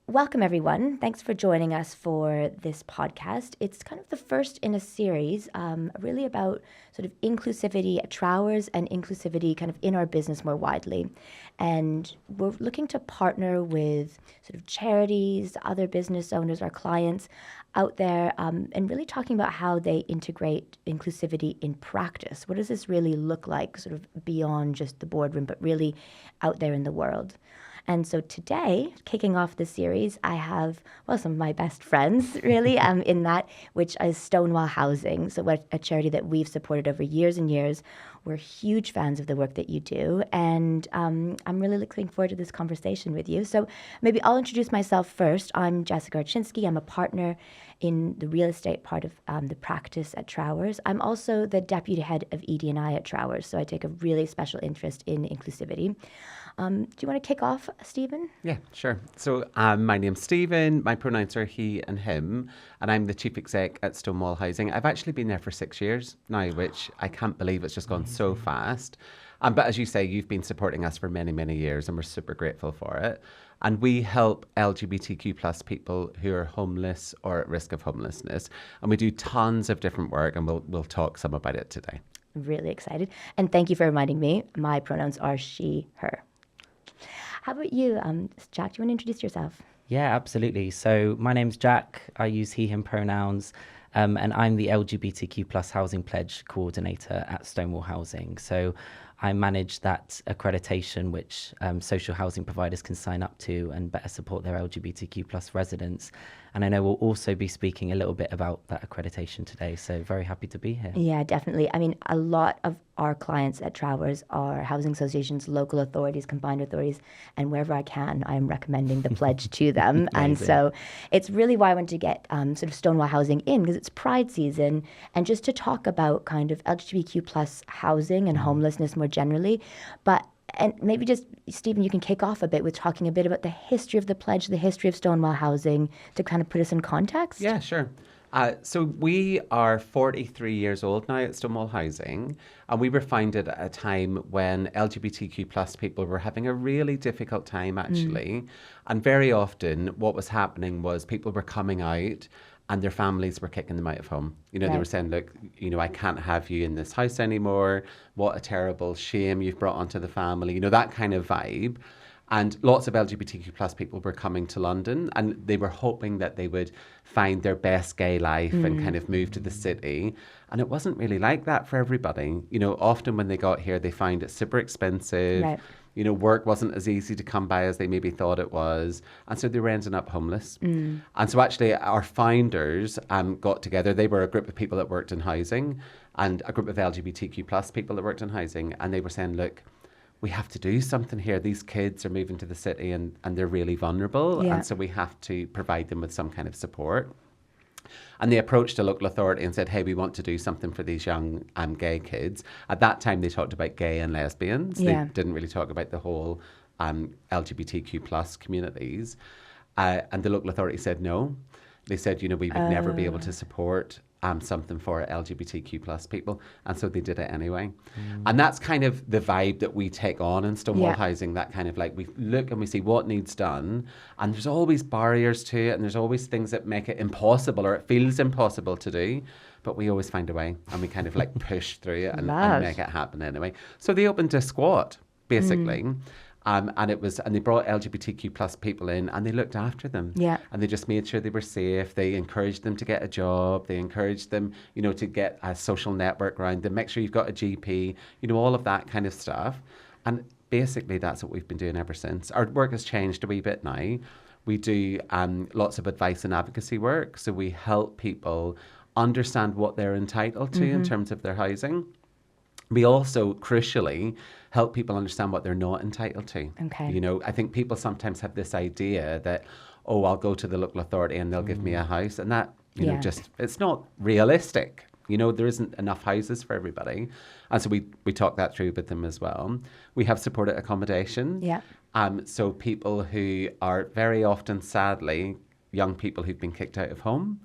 welcome everyone. Thanks for joining us for this podcast. It's kind of the first in a series, really about sort of inclusivity at Trowers and inclusivity kind of in our business more widely. And we're looking to partner with sort of charities, other business owners, our clients out there, and really talking about how they integrate inclusivity in practice. What does this really look like, sort of beyond just the boardroom, but really out there in the world? And so today, kicking off the series, I have, some of my best friends, really, in that, which is Stonewall Housing. So we're a charity that we've supported over years and years. We're huge fans of the work that you do. And I'm really looking forward to this conversation with you. So maybe I'll introduce myself first. I'm Jessica Arczynski. I'm a partner in the real estate part of the practice at Trowers. I'm also the deputy head of ED&I at Trowers. So I take a really special interest in inclusivity. Do you want to kick off, Steven? Yeah, sure. So my name's Steven, my pronouns are he and him, and I'm the chief exec at Stonewall Housing. I've actually been there for 6 years now, which I can't believe it's just gone so fast. But as you say, you've been supporting us for many, many years, and we're super grateful for it. And we help LGBTQ plus people who are homeless or at risk of homelessness. And we do tons of different work, and we'll talk some about it today. Really excited. And thank you for reminding me. My pronouns are she, her. How about you, Jack? Do you want to introduce yourself? Yeah, absolutely. So my name's Jack. I use he, him pronouns, and I'm the LGBTQ plus Housing Pledge Co-ordinator at Stonewall Housing. So I manage that accreditation which social housing providers can sign up to and better support their LGBTQ plus residents. And I know we'll also be speaking a little bit about that accreditation today. So very happy to be here. Yeah, definitely. I mean, a lot of our clients at Trowers are housing associations, local authorities, combined authorities, and wherever I can, I'm recommending the pledge to them. And so it's really why I want to get sort of Stonewall Housing in, because it's Pride season, and just to talk about kind of LGBTQ plus housing and homelessness more generally. And maybe just, Steven, you can kick off a bit with talking a bit about the history of the pledge, the history of Stonewall Housing, to kind of put us in context. Yeah, sure. So we are 43 years old now at Stonewall Housing, and we were founded at a time when LGBTQ plus people were having a really difficult time, actually. And very often what was happening was people were coming out and their families were kicking them out of home. You know, They were saying, look, I can't have you in this house anymore. What a terrible shame you've brought onto the family. That kind of vibe. And lots of LGBTQ plus people were coming to London, and they were hoping that they would find their best gay life and kind of move to the city. And it wasn't really like that for everybody. Often when they got here, they found it super expensive. Right. Work wasn't as easy to come by as they maybe thought it was. And so they were ending up homeless. And so actually our founders got together. They were a group of people that worked in housing and a group of LGBTQ plus people that worked in housing. And they were saying, look, we have to do something here. These kids are moving to the city and they're really vulnerable. Yeah. And so we have to provide them with some kind of support. And they approached a local authority and said, hey, we want to do something for these young gay kids. At that time, they talked about gay and lesbians. Yeah. They didn't really talk about the whole LGBTQ plus communities. And the local authority said no. They said, we would never be able to support something for LGBTQ plus people. And so they did it anyway. And that's kind of the vibe that we take on in Stonewall Housing, that kind of like we look and we see what needs done. And there's always barriers to it, and there's always things that make it impossible, or it feels impossible to do. But we always find a way, and we kind of like push through it and make it happen anyway. So they opened a squat, basically. And they brought LGBTQ plus people in, and they looked after them. Yeah. And they just made sure they were safe. They encouraged them to get a job. They encouraged them, to get a social network around them. Make sure you've got a GP, all of that kind of stuff. And basically that's what we've been doing ever since. Our work has changed a wee bit now. We do lots of advice and advocacy work. So we help people understand what they're entitled to in terms of their housing. We also, crucially, help people understand what they're not entitled to. Okay. I think people sometimes have this idea that, I'll go to the local authority and they'll give me a house. And that, it's not realistic. There isn't enough houses for everybody. And so we talk that through with them as well. We have supported accommodation. Yeah. So people who are very often, sadly, young people who've been kicked out of home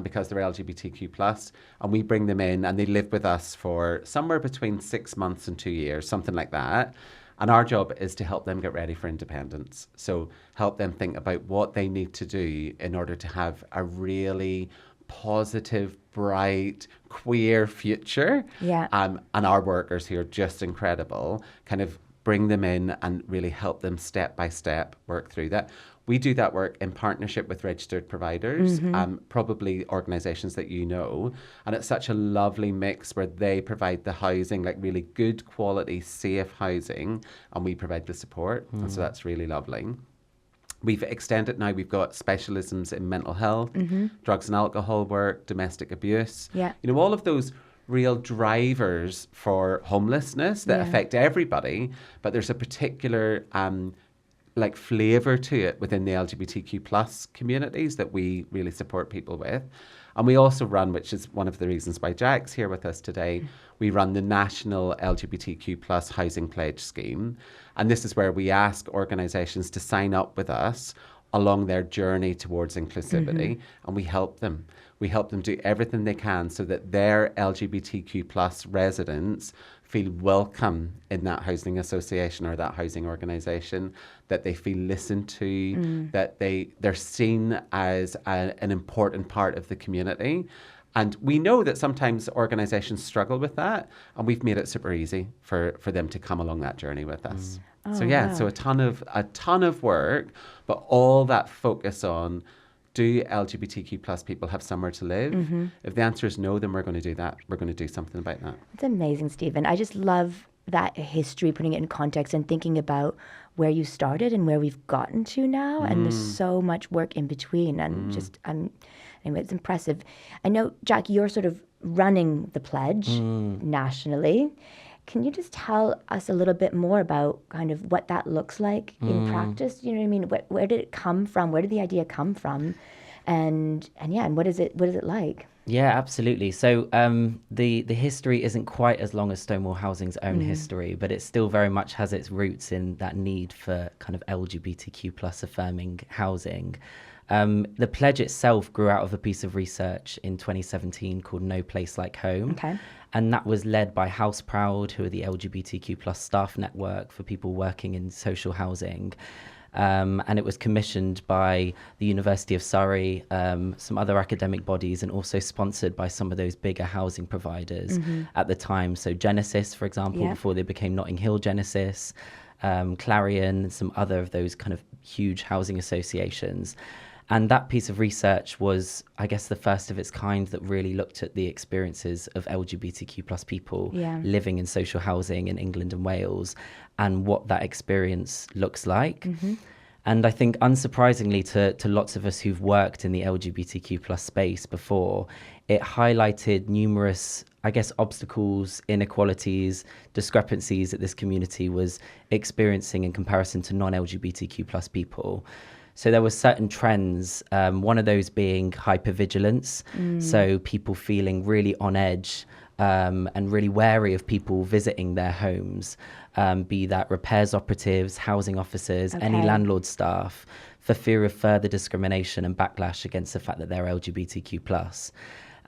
because they're LGBTQ plus, and we bring them in and they live with us for somewhere between 6 months and 2 years, something like that. And our job is to help them get ready for independence. So help them think about what they need to do in order to have a really positive, bright, queer future. Yeah. And our workers here are just incredible, kind of bring them in and really help them step by step work through that. We do that work in partnership with registered providers, probably organisations that you know. And it's such a lovely mix where they provide the housing, like really good quality, safe housing, and we provide the support. And so that's really lovely. We've extended now, we've got specialisms in mental health, drugs and alcohol work, domestic abuse. Yeah. You know, all of those real drivers for homelessness that affect everybody, but there's a particular like flavour to it within the LGBTQ plus communities that we really support people with. And we also run, which is one of the reasons why Jack's here with us today, we run the national LGBTQ plus housing pledge scheme. And this is where we ask organisations to sign up with us along their journey towards inclusivity, and we help them. We help them do everything they can so that their LGBTQ plus residents feel welcome in that housing association or that housing organisation, that they feel listened to, that they're seen as an important part of the community. And we know that sometimes organisations struggle with that, and we've made it super easy for them to come along that journey with us. So a ton of work, but all that focus on, do LGBTQ plus people have somewhere to live? If the answer is no, then we're going to do that. We're going to do something about that. It's amazing, Steven. I just love that history, putting it in context and thinking about where you started and where we've gotten to now. And there's so much work in between. And anyway, it's impressive. I know, Jack, you're sort of running the pledge nationally. Can you just tell us a little bit more about kind of what that looks like in practice? You know what I mean? Where did it come from? Where did the idea come from? And what is it like? Yeah, absolutely. So the history isn't quite as long as Stonewall Housing's own history, but it still very much has its roots in that need for kind of LGBTQ plus affirming housing. The pledge itself grew out of a piece of research in 2017 called No Place Like Home. Okay. And that was led by House Proud, who are the LGBTQ plus staff network for people working in social housing. And it was commissioned by the University of Surrey, some other academic bodies, and also sponsored by some of those bigger housing providers at the time. So Genesis, for example, before they became Notting Hill Genesis, Clarion, and some other of those kind of huge housing associations. And that piece of research was, I guess, the first of its kind that really looked at the experiences of LGBTQ plus people living in social housing in England and Wales and what that experience looks like. And I think, unsurprisingly to lots of us who've worked in the LGBTQ plus space before, it highlighted numerous, I guess, obstacles, inequalities, discrepancies that this community was experiencing in comparison to non-LGBTQ plus people. So there were certain trends, one of those being hypervigilance, so people feeling really on edge and really wary of people visiting their homes, be that repairs operatives, housing officers, any landlord staff, for fear of further discrimination and backlash against the fact that they're LGBTQ+.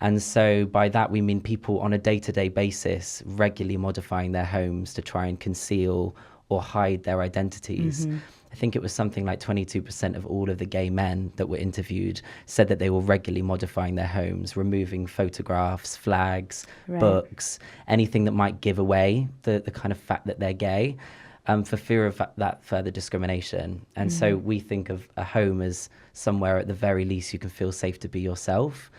And so by that we mean people on a day-to-day basis regularly modifying their homes to try and conceal or hide their identities. I think it was something like 22% of all of the gay men that were interviewed said that they were regularly modifying their homes, removing photographs, flags, books, anything that might give away the kind of fact that they're gay, for fear of that further discrimination. And so we think of a home as somewhere at the very least you can feel safe to be yourself.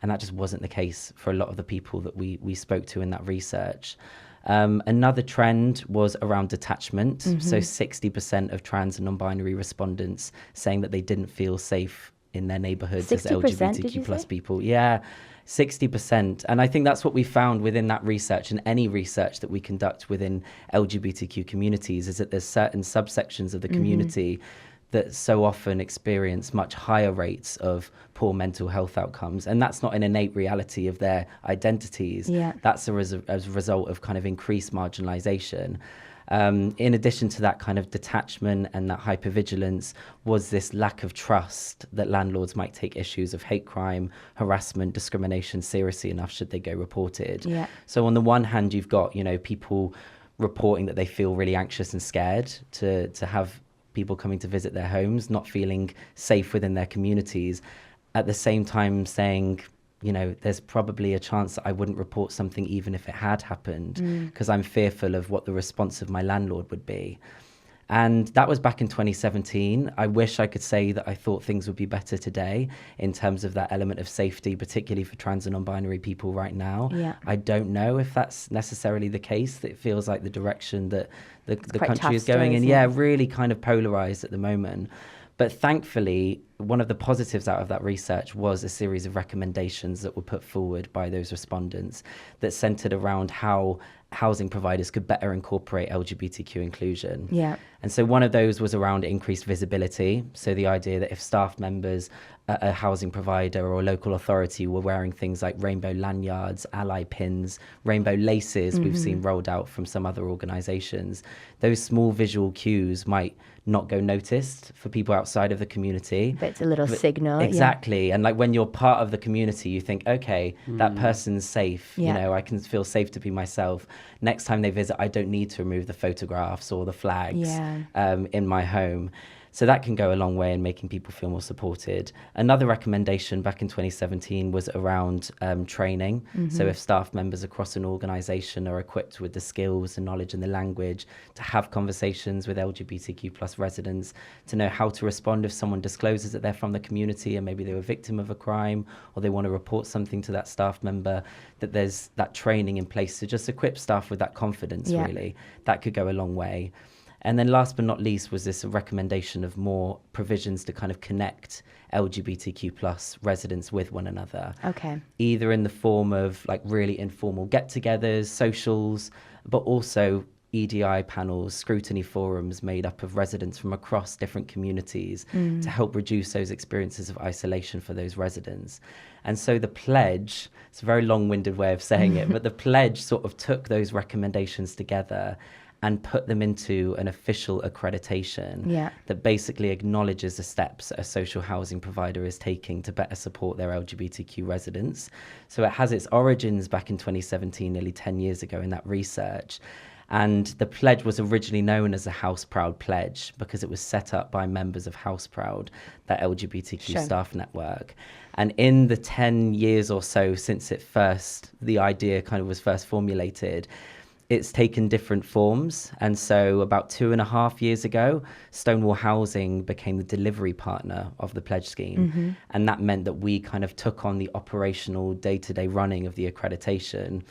And that just wasn't the case for a lot of the people that we spoke to in that research. Another trend was around detachment. So 60% of trans and non-binary respondents saying that they didn't feel safe in their neighborhoods as LGBTQ plus people. Yeah, 60%. And I think that's what we found within that research and any research that we conduct within LGBTQ communities, is that there's certain subsections of the community that so often experience much higher rates of poor mental health outcomes. And that's not an innate reality of their identities. That's as a result of kind of increased marginalization. In addition to that kind of detachment and that hypervigilance was this lack of trust that landlords might take issues of hate crime, harassment, discrimination seriously enough should they go reported. So on the one hand, you've got, people reporting that they feel really anxious and scared to have people coming to visit their homes, not feeling safe within their communities, at the same time saying, you know, there's probably a chance that I wouldn't report something even if it had happened, because I'm fearful of what the response of my landlord would be. And that was back in 2017. I wish I could say that I thought things would be better today in terms of that element of safety, particularly for trans and non-binary people right now. Yeah. I don't know if that's necessarily the case. It feels like the direction that the country is still, going in, isn't it? really kind of polarized at the moment. But thankfully, one of the positives out of that research was a series of recommendations that were put forward by those respondents that centered around how housing providers could better incorporate LGBTQ inclusion. Yeah. And so one of those was around increased visibility. So the idea that if staff members at a housing provider or a local authority were wearing things like rainbow lanyards, ally pins, rainbow laces we've seen rolled out from some other organisations, those small visual cues might not go noticed for people outside of the community. But it's a little signal. Exactly. And like when you're part of the community, you think, okay, that person's safe. Yeah. You know, I can feel safe to be myself. Next time they visit, I don't need to remove the photographs or the flags in my home. So that can go a long way in making people feel more supported. Another recommendation back in 2017 was around training. So if staff members across an organisation are equipped with the skills and knowledge and the language to have conversations with LGBTQ plus residents, to know how to respond if someone discloses that they're from the community and maybe they were a victim of a crime or they want to report something to that staff member, that there's that training in place to just equip staff with that confidence, really. That could go a long way. And then last but not least was this recommendation of more provisions to kind of connect LGBTQ plus residents with one another. Okay. Either in the form of like really informal get-togethers, socials, but also EDI panels, scrutiny forums made up of residents from across different communities to help reduce those experiences of isolation for those residents. And so the pledge, it's a very long-winded way of saying it, but the pledge sort of took those recommendations together and put them into an official accreditation that basically acknowledges the steps a social housing provider is taking to better support their LGBTQ residents. So it has its origins back in 2017, nearly 10 years ago in that research. And the pledge was originally known as a House Proud Pledge because it was set up by members of House Proud, that LGBTQ staff network. And in the 10 years or so since the idea kind of was first formulated, it's taken different forms. And so about 2.5 years ago, Stonewall Housing became the delivery partner of the pledge scheme. And that meant that we kind of took on the operational day-to-day running of the accreditation.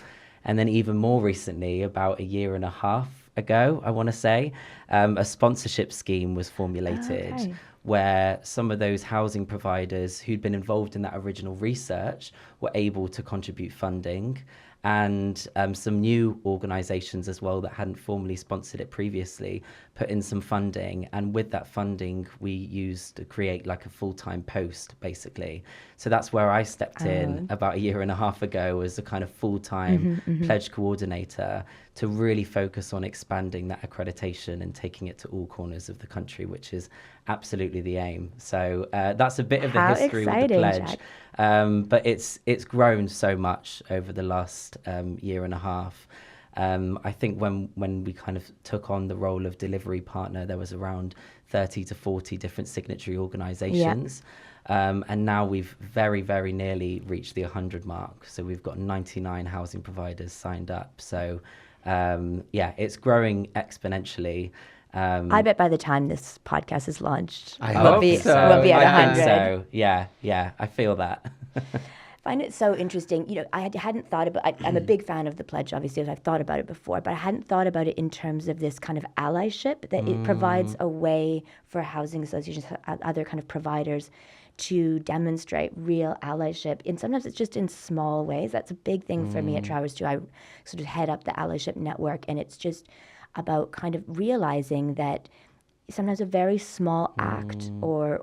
And then even more recently, about 1.5 years ago, I want to say, a sponsorship scheme was formulated where some of those housing providers who'd been involved in that original research were able to contribute funding. And some new organisations as well that hadn't formally sponsored it previously put in some funding. And with that funding, we used to create like a full-time post, basically. So that's where I stepped in about 1.5 years ago as a kind of full-time pledge coordinator to really focus on expanding that accreditation and taking it to all corners of the country, which is absolutely the aim. So that's a bit of the history with the pledge. Jack. But it's grown so much over the last 1.5 years. I think when we kind of took on the role of delivery partner, there was around 30 to 40 different signatory organisations. And now we've very, very nearly reached the 100 mark. So we've got 99 housing providers signed up. So it's growing exponentially. I bet by the time this podcast is launched, I we'll hope be so. at I 100. think so. Yeah, I feel that. I find it so interesting. You know, I hadn't thought about. I'm a big fan of the pledge, obviously, as I've thought about it before, but I hadn't thought about it in terms of this kind of allyship that it provides a way for housing associations, other kind of providers, to demonstrate real allyship. And sometimes it's just in small ways. That's a big thing for me at Trowers too. I sort of head up the allyship network, and it's just about kind of realizing that sometimes a very small act or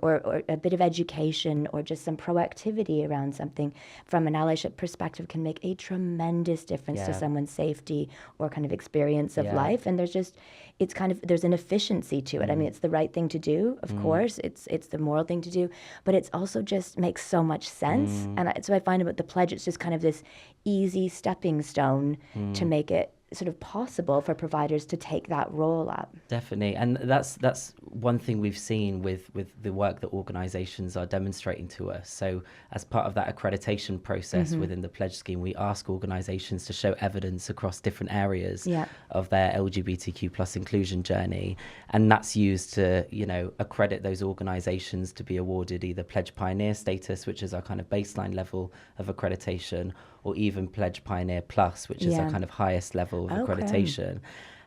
a bit of education or just some proactivity around something from an allyship perspective can make a tremendous difference to someone's safety or kind of experience of life. And there's an efficiency to it. I mean, it's the right thing to do, of course. It's the moral thing to do, but it's also just makes so much sense. And so I find about the pledge, it's just kind of this easy stepping stone to make it sort of possible for providers to take that role up. Definitely, and that's one thing we've seen with the work that organisations are demonstrating to us. So as part of that accreditation process within the pledge scheme, we ask organisations to show evidence across different areas of their LGBTQ plus inclusion journey, and that's used to, you know, accredit those organisations to be awarded either Pledge Pioneer status, which is our kind of baseline level of accreditation, or even Pledge Pioneer Plus, which is our kind of highest level of accreditation.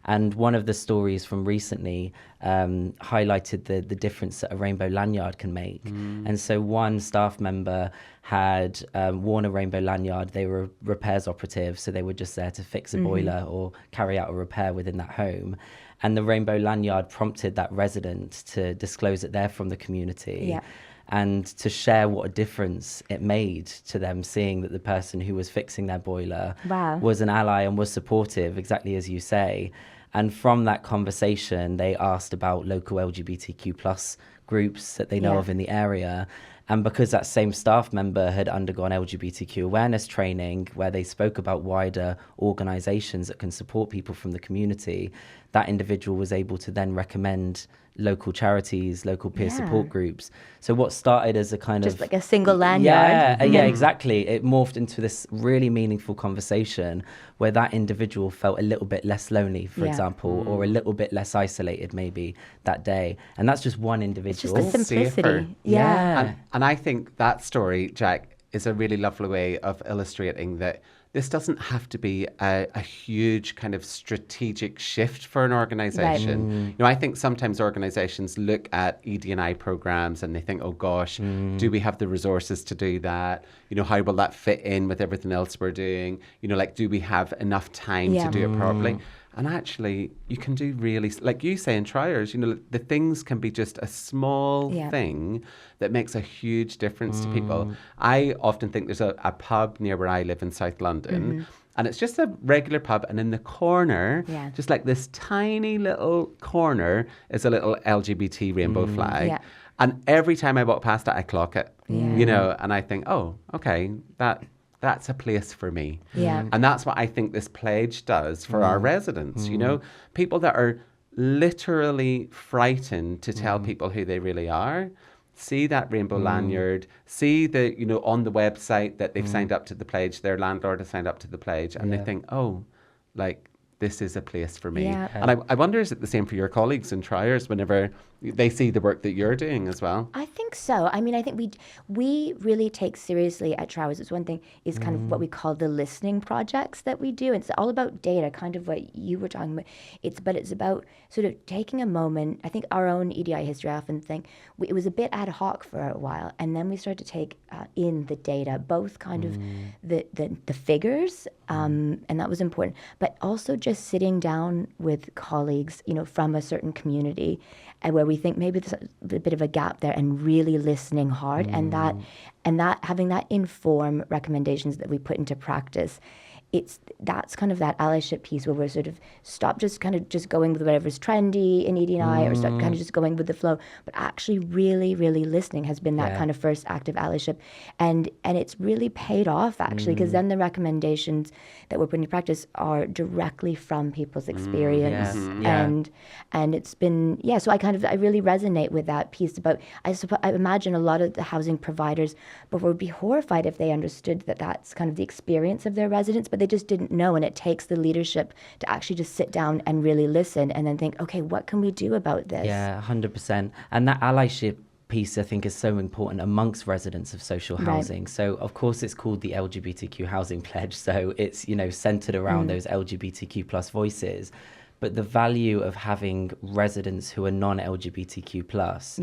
And one of the stories from recently highlighted the difference that a rainbow lanyard can make. And so one staff member had worn a rainbow lanyard. They were repairs operatives, so they were just there to fix a boiler or carry out a repair within that home. And the rainbow lanyard prompted that resident to disclose that they're from the community. And to share what a difference it made to them, seeing that the person who was fixing their boiler was an ally and was supportive, exactly as you say. And from that conversation, they asked about local LGBTQ plus groups that they know of in the area. And because that same staff member had undergone LGBTQ awareness training, where they spoke about wider organisations that can support people from the community, that individual was able to then recommend local charities, local peer support groups. So what started as a kind just of... like a single lanyard. Yeah, exactly. It morphed into this really meaningful conversation where that individual felt a little bit less lonely, for example, or a little bit less isolated maybe that day. And that's just one individual. It's just the simplicity. Safer. Yeah. And I think that story, Jack, is a really lovely way of illustrating that this doesn't have to be a huge kind of strategic shift for an organization. You know, I think sometimes organizations look at ED&I programs and they think, oh gosh, do we have the resources to do that? You know, how will that fit in with everything else we're doing? You know, like, do we have enough time to do it properly? And actually, you can do really, like you say in Trowers, you know, the things can be just a small thing that makes a huge difference to people. I often think there's a pub near where I live in South London, and it's just a regular pub, and in the corner, just like this tiny little corner, is a little LGBT rainbow flag. And every time I walk past it, I clock it, you know, and I think, oh, okay, that's a place for me. And that's what I think this pledge does for our residents, you know, people that are literally frightened to tell people who they really are. See that rainbow lanyard, see the, you know, on the website that they've signed up to the pledge, their landlord has signed up to the pledge, and they think, oh, like, this is a place for me. And I wonder, is it the same for your colleagues in Trowers whenever they see the work that you're doing as well? I think so. I mean, I think we really take seriously at Trowers. It's one thing is kind of what we call the listening projects that we do. It's all about data, kind of what you were talking about. It's about sort of taking a moment. I think our own EDI history, I often think it was a bit ad hoc for a while, and then we started to take in the data, both kind of the figures, and that was important, but also just sitting down with colleagues, you know, from a certain community, and where we think maybe there's a bit of a gap there, and really listening hard, and that having that inform recommendations that we put into practice. That's kind of that allyship piece where we're sort of stop just going with whatever's trendy in ED&I or start kind of just going with the flow, but actually really, really listening has been that kind of first act of allyship. And it's really paid off actually, because then the recommendations that we're putting into practice are directly from people's experience. And it's been, so I really resonate with that piece about, I imagine a lot of the housing providers would be horrified if they understood that that's kind of the experience of their residents, but they just didn't know. And it takes the leadership to actually just sit down and really listen and then think, okay, what can we do about this? Yeah, 100%. And that allyship piece, I think, is so important amongst residents of social housing. So, of course, it's called the LGBTQ Housing Pledge. So it's, you know, centered around those LGBTQ plus voices. But the value of having residents who are non-LGBTQ plus,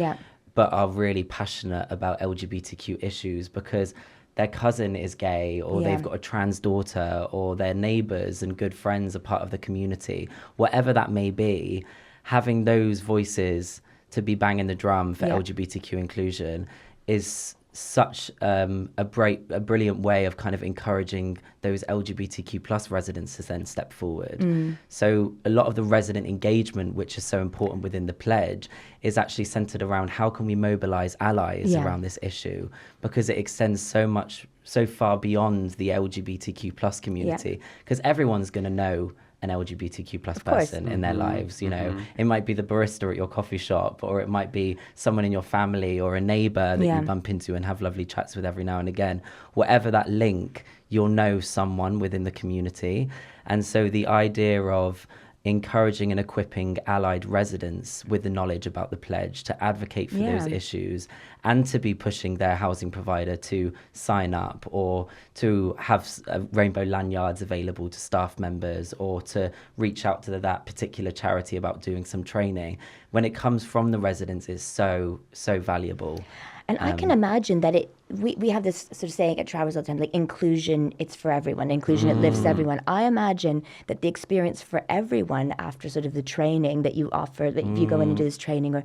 but are really passionate about LGBTQ issues because their cousin is gay, or they've got a trans daughter, or their neighbours and good friends are part of the community, whatever that may be, having those voices to be banging the drum for LGBTQ inclusion is such a brilliant way of kind of encouraging those LGBTQ plus residents to then step forward. So a lot of the resident engagement, which is so important within the pledge, is actually centered around how can we mobilize allies around this issue, because it extends so far beyond the LGBTQ plus community, because everyone's going to know an LGBTQ plus Of course. person in their lives. You know, it might be the barista at your coffee shop, or it might be someone in your family or a neighbor that you bump into and have lovely chats with every now and again. Whatever that link, you'll know someone within the community. And so the idea of encouraging and equipping allied residents with the knowledge about the pledge to advocate for those issues, and to be pushing their housing provider to sign up, or to have rainbow lanyards available to staff members, or to reach out to that particular charity about doing some training. When it comes from the residents, is so valuable. And I can imagine that we have this sort of saying at Trowers all the time, like, inclusion, it's for everyone. Inclusion, it lifts everyone. I imagine that the experience for everyone after sort of the training that you offer, that if you go in and do this training, or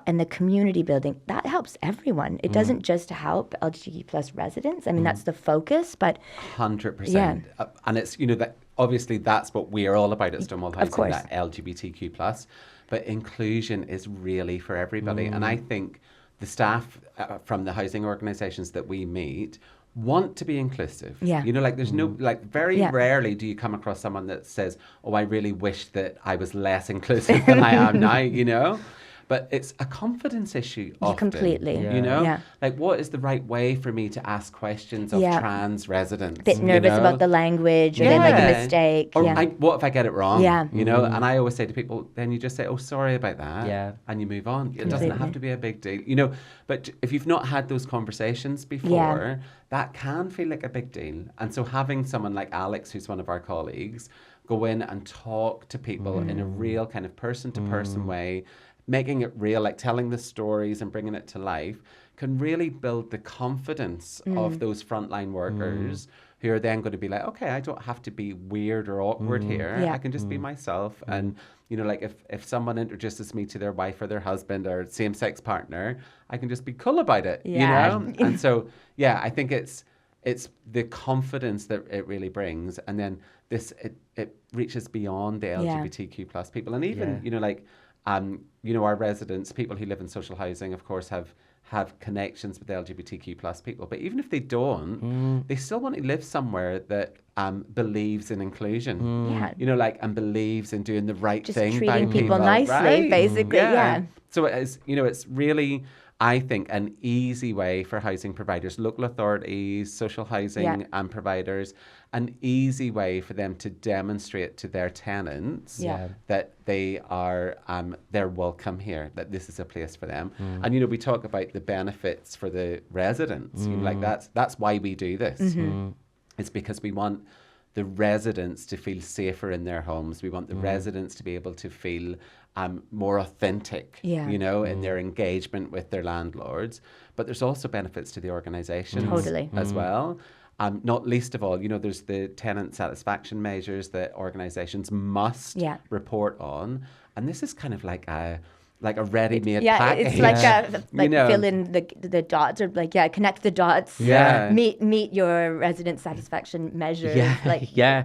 and the community building, that helps everyone. It doesn't just help LGBTQ plus residents. I mean, that's the focus, but 100%. And it's, you know, that obviously that's what we're all about at Stonewall Housing, Of course. that LGBTQ plus. But inclusion is really for everybody. And I think the staff from the housing organisations that we meet want to be inclusive. Yeah. You know, like there's no, like very rarely do you come across someone that says, oh, I really wish that I was less inclusive than I am now, you know? But it's a confidence issue often. Completely. You know? Yeah. Like, what is the right way for me to ask questions of trans residents? bit nervous about the language, or they make a mistake. Or what if I get it wrong? Yeah. You know, and I always say to people, then you just say, oh, sorry about that. Yeah. And you move on. It doesn't have to be a big deal. You know, but if you've not had those conversations before, that can feel like a big deal. And so having someone like Alex, who's one of our colleagues, go in and talk to people in a real kind of person-to-person way, making it real, like telling the stories and bringing it to life, can really build the confidence of those frontline workers who are then going to be like, okay, I don't have to be weird or awkward here. Yeah. I can just be myself. And, you know, like if someone introduces me to their wife or their husband or same-sex partner, I can just be cool about it, you know? And so, I think it's the confidence that it really brings. And then it reaches beyond the LGBTQ plus people. And even, you know, like, you know, our residents, people who live in social housing, of course, have connections with LGBTQ plus people. But even if they don't, they still want to live somewhere that believes in inclusion. You know, like, and believes in doing the right Just thing by treating people people, nicely, right? basically. Yeah. So it's, you know, it's really, I think, an easy way for housing providers, local authorities, social housing providers, an easy way for them to demonstrate to their tenants that they are they're welcome here, that this is a place for them. And, you know, we talk about the benefits for the residents. You know, like that's why we do this. It's because we want the residents to feel safer in their homes. We want the residents to be able to feel more authentic, you know, in their engagement with their landlords. But there's also benefits to the organisations as well. Not least of all, you know, there's the tenant satisfaction measures that organisations must report on. And this is kind of like a ready-made package. It's like you know? fill in the dots, or like connect the dots. Meet your resident satisfaction measures.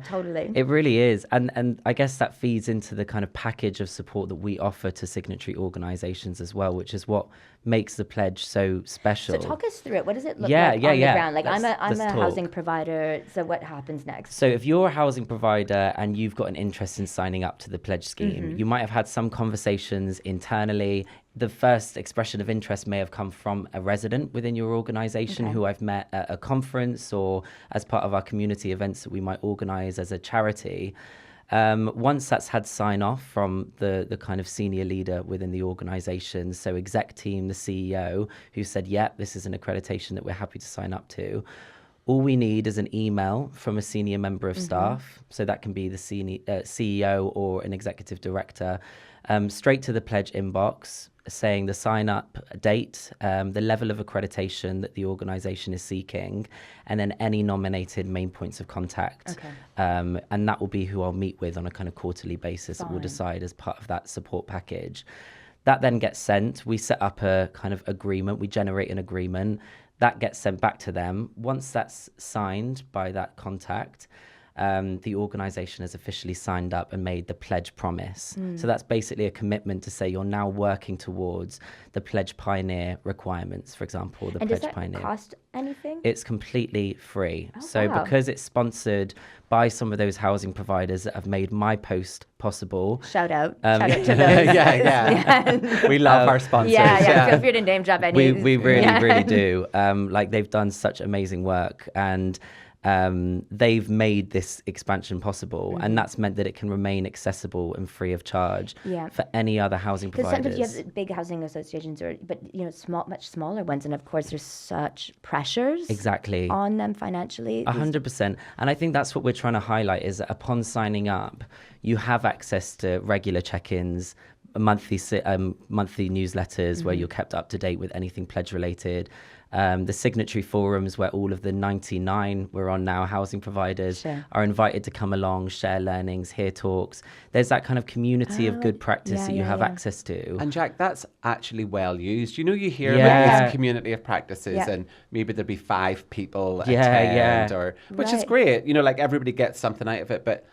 Totally. It really is, and I guess that feeds into the kind of package of support that we offer to signatory organisations as well, which is what makes the pledge so special. So talk us through it. What does it look like on the ground? Like, I'm a housing provider. So what happens next? So if you're a housing provider and you've got an interest in signing up to the pledge scheme, you might have had some conversations internally. The first expression of interest may have come from a resident within your organisation who I've met at a conference or as part of our community events that we might organise as a charity. Once that's had sign off from the kind of senior leader within the organisation, so exec team, the CEO, who said, this is an accreditation that we're happy to sign up to, all we need is an email from a senior member of staff. So that can be the CEO or an executive director, straight to the pledge inbox, saying the sign up date, the level of accreditation that the organisation is seeking, and then any nominated main points of contact. And that will be who I'll meet with on a kind of quarterly basis that we'll decide as part of that support package. That then gets sent. We set up a kind of agreement. We generate an agreement. That gets sent back to them. Once that's signed by that contact, the organisation has officially signed up and made the Pledge Promise. So that's basically a commitment to say you're now working towards the Pledge Pioneer requirements, for example, the And Pledge does that Pioneer. cost anything? It's completely free. Oh, So wow. because it's sponsored by some of those housing providers that have made my post possible. Shout out to those. Yeah. We love our sponsors. Yeah. Feel free to name drop any. We really do. Like they've done such amazing work, and they've made this expansion possible, and that's meant that it can remain accessible and free of charge for any other housing Because providers. sometimes you have big housing associations, but much smaller ones, and of course there's such pressures Exactly. on them financially. 100%. And I think that's what we're trying to highlight is that upon signing up, you have access to regular check-ins, monthly newsletters where you're kept up to date with anything pledge related. The signatory forums where all of the 99 we're on now housing providers are invited to come along, share learnings, hear talks. There's that kind of community of good practice that you have access to. And Jack, that's actually well used. You hear about this community of practices and maybe there'd be 5 people attend which is great. Like everybody gets something out of it. But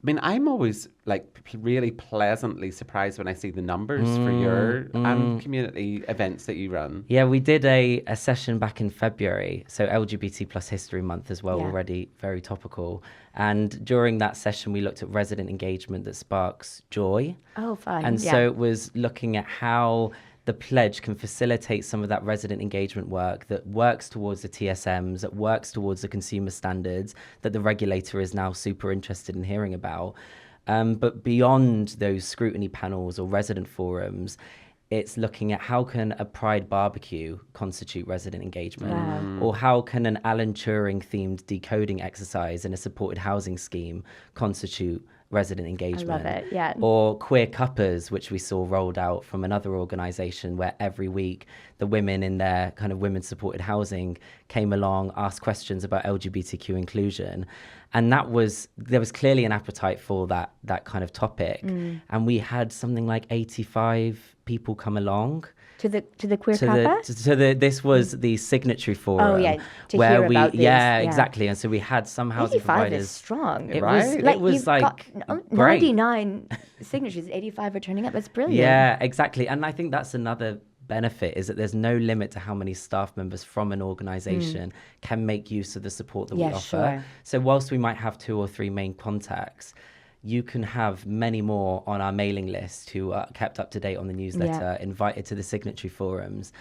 I mean, I'm always like really pleasantly surprised when I see the numbers for your community events that you run. Yeah, we did a session back in February, so LGBT plus History Month as well, already very topical. And during that session, we looked at resident engagement that sparks joy. Oh, fun. And so it was looking at how the pledge can facilitate some of that resident engagement work that works towards the TSMs, that works towards the consumer standards that the regulator is now super interested in hearing about. But beyond those scrutiny panels or resident forums, it's looking at how can a Pride barbecue constitute resident engagement, or how can an Alan Turing themed decoding exercise in a supported housing scheme constitute resident engagement. I love it, yeah. Or queer cuppers, which we saw rolled out from another organisation where every week the women in their kind of women supported housing came along, asked questions about LGBTQ inclusion. And there was clearly an appetite for that kind of topic. And we had something like 85 people come along. To the queer cuppa? This was the signatory forum. Oh, yeah, to where hear about these. Yeah, exactly. And so we had some housing 85 providers. is strong. It right? was like 99 signatures, 85 are turning up. That's brilliant. Yeah, exactly. And I think that's another benefit is that there's no limit to how many staff members from an organisation can make use of the support that we offer. Sure. So whilst we might have 2 or 3 main contacts, you can have many more on our mailing list who are kept up to date on the newsletter, invited to the signatory forums.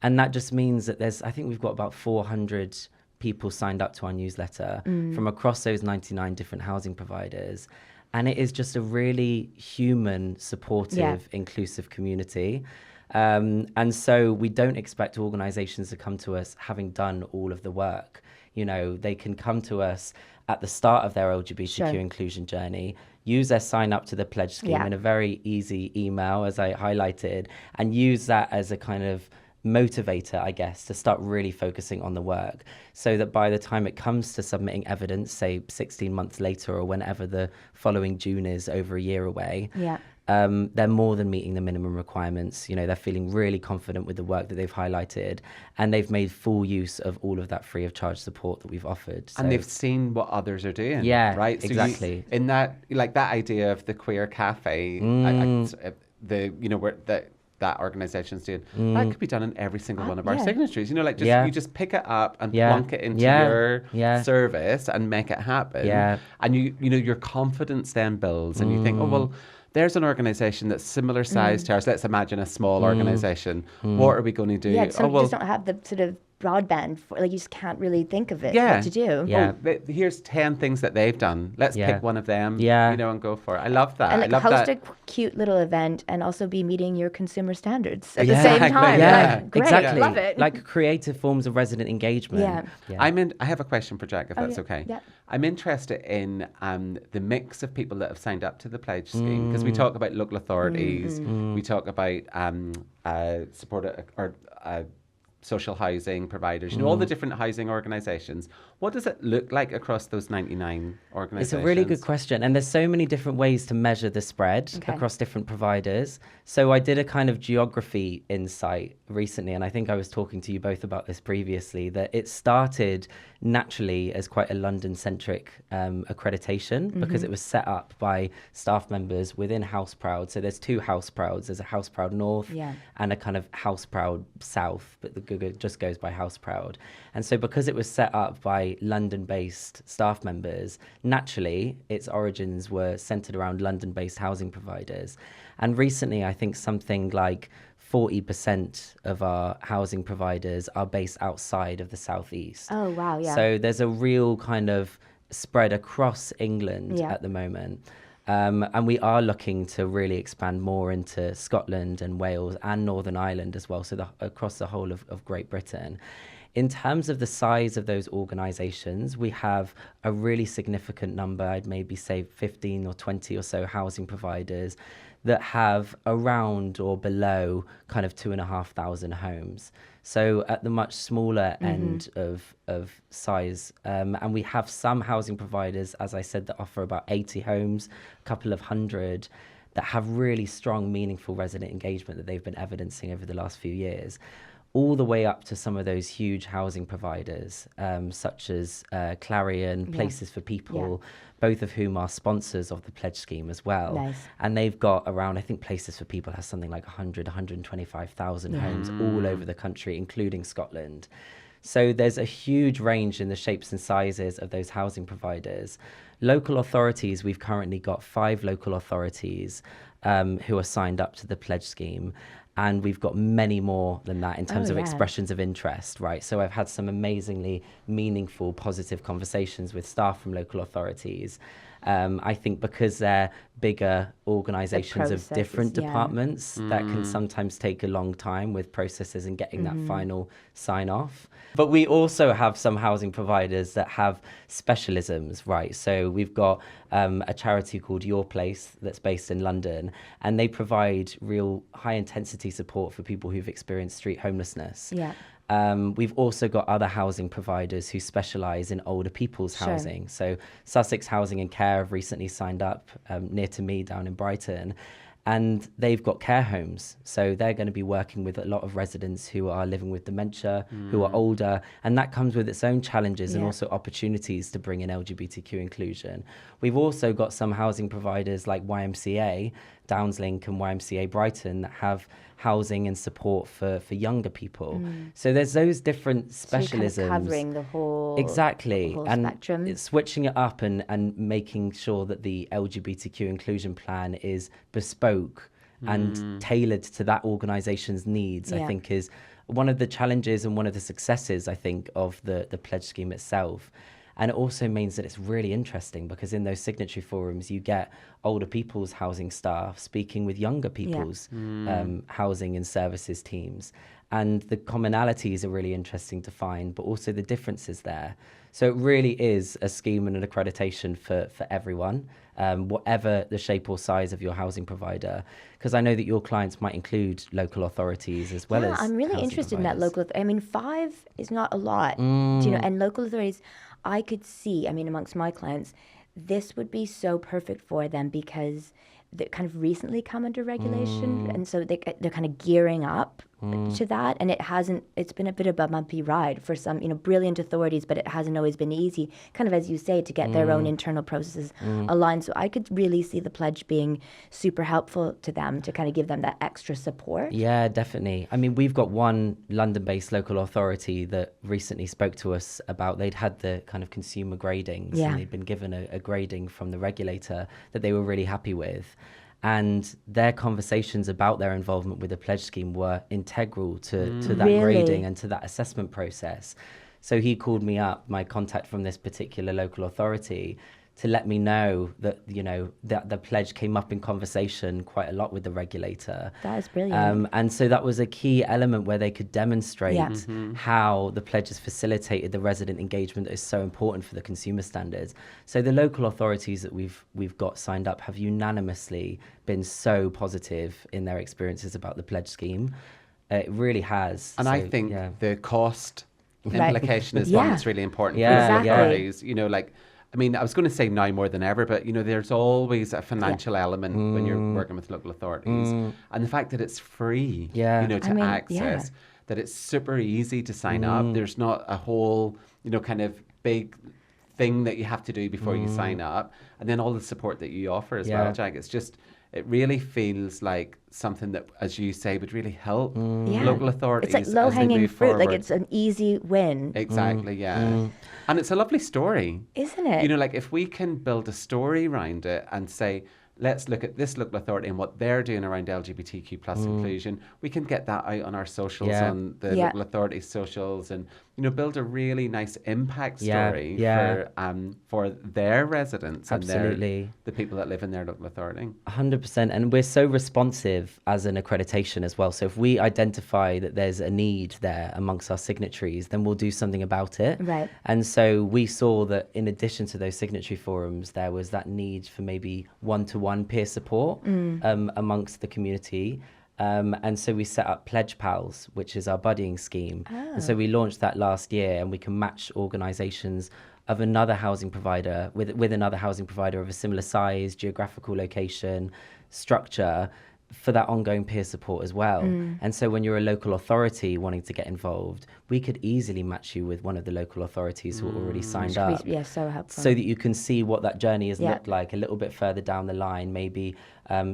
And that just means that I think we've got about 400 people signed up to our newsletter from across those 99 different housing providers. And it is just a really human, supportive, inclusive community. And so we don't expect organizations to come to us having done all of the work. They can come to us at the start of their LGBTQ inclusion journey, use their sign up to the pledge scheme in a very easy email, as I highlighted, and use that as a kind of motivator, I guess, to start really focusing on the work, so that by the time it comes to submitting evidence, say 16 months later or whenever the following June is, over a year away, they're more than meeting the minimum requirements. They're feeling really confident with the work that they've highlighted, and they've made full use of all of that free of charge support that we've offered. So, and they've seen what others are doing. Yeah, right. So exactly. In that, like that idea of the queer cafe, that organization's doing, that could be done in every single one of our signatories. You just pick it up and plunk it into your service and make it happen. Yeah. And your confidence then builds, and you think, oh well, there's an organization that's similar size to ours. Let's imagine a small organization. What are we going to do? Yeah, some just don't have the sort of broadband you just can't really think of it what to do. Yeah. Here's 10 things that they've done. Let's pick one of them, and go for it. I love that. And I love host that. a cute little event and also be meeting your consumer standards at the same time. Yeah, great, exactly. Love it. Like creative forms of resident engagement. I have a question for Jack, if that's okay. Yeah. I'm interested in the mix of people that have signed up to the pledge scheme, because we talk about local authorities, we talk about social housing providers, all the different housing organisations. What does it look like across those 99 organisations? It's a really good question. And there's so many different ways to measure the spread across different providers. So I did a kind of geography insight recently, and I think I was talking to you both about this previously, that it started naturally as quite a London-centric accreditation because it was set up by staff members within House Proud. So there's two House Prouds. There's a House Proud North and a kind of House Proud South, but the Google just goes by House Proud. And so because it was set up by London-based staff members, naturally its origins were centred around London-based housing providers. And recently, I think something like 40% of our housing providers are based outside of the southeast. Oh, wow, yeah. So there's a real kind of spread across England at the moment. And we are looking to really expand more into Scotland and Wales and Northern Ireland as well, so across the whole of Great Britain. In terms of the size of those organisations, we have a really significant number, I'd maybe say 15 or 20 or so housing providers that have around or below kind of 2,500 homes. So at the much smaller end of size. And we have some housing providers, as I said, that offer about 80 homes, a couple of hundred, that have really strong, meaningful resident engagement that they've been evidencing over the last few years, all the way up to some of those huge housing providers, such as Clarion, Places for People, both of whom are sponsors of the pledge scheme as well. Nice. And they've got around, I think Places for People has something like 125,000 homes all over the country, including Scotland. So there's a huge range in the shapes and sizes of those housing providers. Local authorities, we've currently got 5 local authorities who are signed up to the pledge scheme. And we've got many more than that in terms of expressions of interest, right? So I've had some amazingly meaningful, positive conversations with staff from local authorities. I think because they're bigger organisations of different departments, that can sometimes take a long time with processes and getting that final sign off. But we also have some housing providers that have specialisms, right? So we've got a charity called Your Place that's based in London, and they provide real high intensity support for people who've experienced street homelessness. We've also got other housing providers who specialise in older people's housing. So Sussex Housing and Care have recently signed up near to me down in Brighton, and they've got care homes. So they're going to be working with a lot of residents who are living with dementia, who are older, and that comes with its own challenges and also opportunities to bring in LGBTQ inclusion. We've also got some housing providers like YMCA, Downslink and YMCA Brighton that have housing and support for younger people. So there's those different specialisms. So you're kind of covering the whole spectrum. It's switching it up and making sure that the LGBTQ inclusion plan is bespoke and tailored to that organisation's needs, I think is one of the challenges and one of the successes, I think, of the pledge scheme itself. And it also means that it's really interesting because in those signatory forums, you get older people's housing staff speaking with younger people's housing and services teams. And the commonalities are really interesting to find, but also the differences there. So it really is a scheme and an accreditation for everyone, whatever the shape or size of your housing provider. Because I know that your clients might include local authorities as well as I'm really interested in that local. I mean, 5 is not a lot, do you know, and local authorities, I could see, I mean, amongst my clients, this would be so perfect for them because they kind of recently come under regulation. And so they're kind of gearing up to that. And it's been a bit of a bumpy ride for some, brilliant authorities, but it hasn't always been easy, kind of, as you say, to get their own internal processes aligned. So I could really see the pledge being super helpful to them to kind of give them that extra support. Yeah, definitely. I mean, we've got one London-based local authority that recently spoke to us about, they'd had the kind of consumer gradings and they'd been given a grading from the regulator that they were really happy with. And their conversations about their involvement with the pledge scheme were integral to that grading and to that assessment process. So he called me up, my contact from this particular local authority, to let me know that, that the pledge came up in conversation quite a lot with the regulator. That is brilliant. And so that was a key element where they could demonstrate how the pledge has facilitated the resident engagement that is so important for the consumer standards. So the local authorities that we've got signed up have unanimously been so positive in their experiences about the pledge scheme. It really has. And So, I think yeah. the cost Right. implication is Yeah. one that's really important Yeah, for local yeah. authorities. You know, like, I mean, I was going to say now more than ever, but, you know, there's always a financial element when you're working with local authorities. And the fact that it's free, Yeah. you know, to I mean, access, that it's super easy to sign up. There's not a whole, you know, kind of big thing that you have to do before you sign up. And then all the support that you offer as well, Yeah. Jack. It's just, it really feels like something that, as you say, would really help Yeah. local authorities It's like as they low-hanging move fruit. Like forward. it's an easy win, Exactly, yeah. And it's a lovely story. isn't it? You know, like if we can build a story around it and say, let's look at this local authority and what they're doing around LGBTQ plus inclusion, we can get that out on our socials, Yeah. on the Yeah. local authority socials, and, you know, build a really nice impact Yeah, story yeah. for their residents and Absolutely. the people that live in their local authority. 100%. And we're so responsive as an accreditation as well. So if we identify that there's a need there amongst our signatories, then we'll do something about it. Right. And so we saw that in addition to those signatory forums, there was that need for maybe one-to-one peer support amongst the community. And so we set up Pledge Pals, which is our buddying scheme. And so we launched that last year, and we can match organisations of another housing provider with another housing provider of a similar size, geographical location, structure, for that ongoing peer support as well. And so when you're a local authority wanting to get involved, we could easily match you with one of the local authorities who are already signed up. Yeah, so helpful. So that you can see what that journey has Yeah. looked like a little bit further down the line. Maybe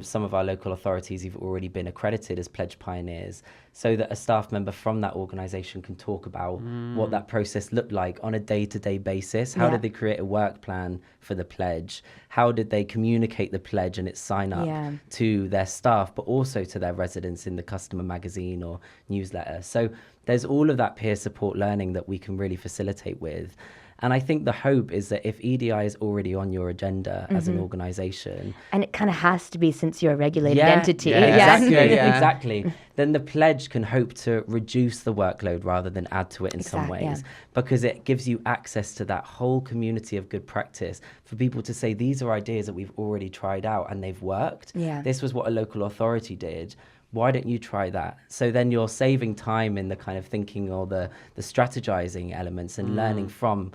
some of our local authorities have already been accredited as Pledge Pioneers, so that a staff member from that organisation can talk about what that process looked like on a day-to-day basis. How Yeah. did they create a work plan for the pledge? How did they communicate the pledge and its sign-up Yeah. to their staff, but also to their residents in the customer magazine or newsletter? So there's all of that peer support learning that we can really facilitate with. And I think the hope is that if EDI is already on your agenda as an organisation, and it kind of has to be since you're a regulated Yeah, entity. yeah, exactly, Yeah. exactly, then the pledge can hope to reduce the workload rather than add to it in some Exact- yeah. ways, because it gives you access to that whole community of good practice for people to say, these are ideas that we've already tried out and they've worked. Yeah. This was what a local authority did. Why don't you try that? So then you're saving time in the kind of thinking or the strategizing elements and learning from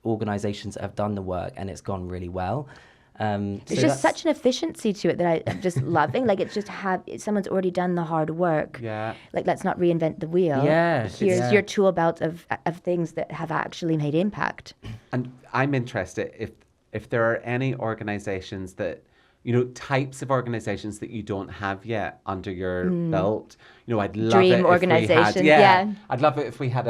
organizations that have done the work and it's gone really well. There's just such an efficiency to it that I'm just loving. Like it's just someone's already done the hard work. Yeah. Like let's not reinvent the wheel. Yeah, Here's yeah. your tool belt of things that have actually made impact. And I'm interested if there are any organizations that, you know, types of organizations that you don't have yet under your belt. You know, I'd love Dream it if we had, organization, yeah. I'd love it if we had